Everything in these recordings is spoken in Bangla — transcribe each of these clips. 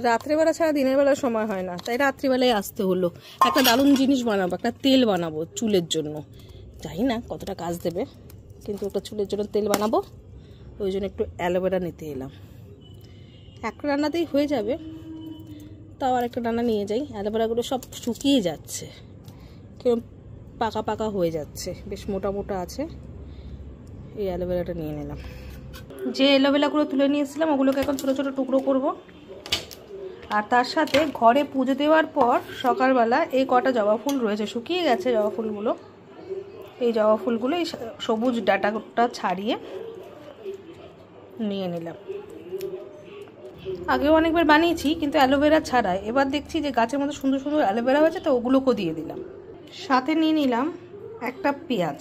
রাত্রেবেলা ছাড়া দিনের বেলা সময় হয় না, তাই রাত্রিবেলায় আসতে হলো। একটা দারুণ জিনিস বানাবো, একটা তেল বানাবো চুলের জন্য। জানি না কতটা কাজ দেবে, কিন্তু একটা চুলের জন্য তেল বানাবো, ওই জন্য একটু অ্যালোভেরা নিতে এলাম। একটা রান্নাতেই হয়ে যাবে, তাও আর একটা রান্না নিয়ে যাই। অ্যালোভেরাগুলো সব শুকিয়ে যাচ্ছে, কেউ পাকা পাকা হয়ে যাচ্ছে, বেশ মোটা মোটা আছে। এই অ্যালোভেরাটা নিয়ে নিলাম। যে অ্যালোভেরাগুলো তুলে নিয়েছিলাম ওগুলোকে এখন ছোটো ছোটো টুকরো করব। আর তার সাথে ঘরে পুজো দেওয়ার পর সকালবেলা এই কটা জবা ফুল রয়েছে, শুকিয়ে গেছে জবা ফুলগুলো। এই জবা ফুলগুলো এই সবুজ ডাঁটাটা ছাড়িয়ে নিয়ে নিলাম। আগেও অনেকবার বানিয়েছি কিন্তু অ্যালোভেরা ছাড়াই, এবার দেখছি যে গাছের মধ্যে সুন্দর সুন্দর অ্যালোভেরা হয়েছে, তো ওগুলোকেও দিয়ে দিলাম। সাথে নিয়ে নিলাম একটা পেঁয়াজ,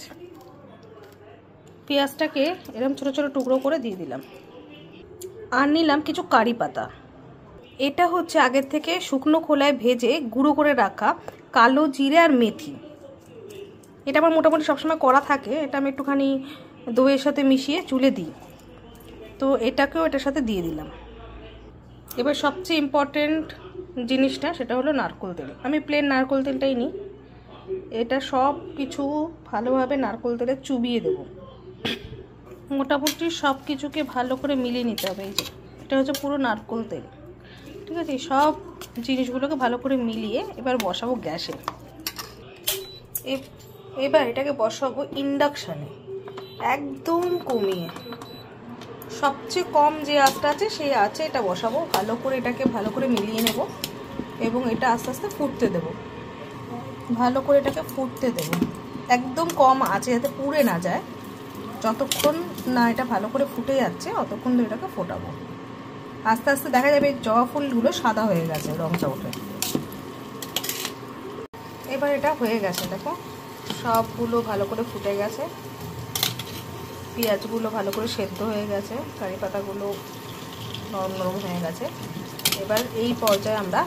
পেঁয়াজটাকে এরকম ছোটো ছোটো টুকরো করে দিয়ে দিলাম। আর নিলাম কিছু কারি পাতা। এটা হচ্ছে আগের থেকে শুকনো খোলায় ভেজে গুঁড়ো করে রাখা কালো জিরে আর মেথি। এটা আমার মোটামুটি সবসময় করা থাকে, এটা আমি একটুখানি দইয়ের সাথে মিশিয়ে চুলে দিই, তো এটাকেও এটার সাথে দিয়ে দিলাম। এবার সবচেয়ে ইম্পর্টেন্ট জিনিসটা সেটা হলো নারকেল তেল। আমি প্লেন নারকেল তেলটাই নিই। এটা সব কিছু ভালোভাবে নারকেল তেলে চুবিয়ে দেবো। মোটামুটি সব কিছুকে ভালো করে মিলিয়ে নিতে হবে। এই যে এটা হচ্ছে পুরো নারকেল তেল, ঠিক আছে। সব জিনিসগুলোকে ভালো করে মিলিয়ে এবার বসাবো গ্যাসে। এবার এটাকে বসাবো ইন্ডাকশানে, একদম কমিয়ে। সবচেয়ে কম যে আঁচটা আছে সেই আঁচে এটা বসাবো। ভালো করে এটাকে ভালো করে মিলিয়ে নেব এবং এটা আস্তে আস্তে ফুটতে দেব। ভালো করে এটাকে ফুটতে দেব, একদম কম আঁচে, যাতে পুড়ে না যায়। যতক্ষণ না এটা ভালো করে ফুটে যাচ্ছে ততক্ষণ ধরে এটাকে ফোটাবো। আস্তে আস্তে দেখা যাবে জবা ফুলগুলো সাদা হয়ে গেছে, রংটা উঠে। এবার এটা হয়ে গেছে, দেখো সবগুলো ভালো করে ফুটে গেছে, পেঁয়াজগুলো ভালো করে সেদ্ধ হয়ে গেছে, কারি পাতাগুলো নরম নরম হয়ে গেছে। এবার এই পর্যায়ে আমরা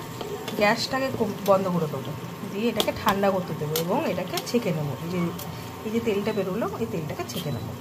গ্যাসটাকে বন্ধ করে দেবো, দিয়ে এটাকে ঠান্ডা করতে দেবো এবং এটাকে ছেঁকে নেবো। এই যে তেলটা বেরোলো, এই তেলটাকে ছেঁকে নেবো।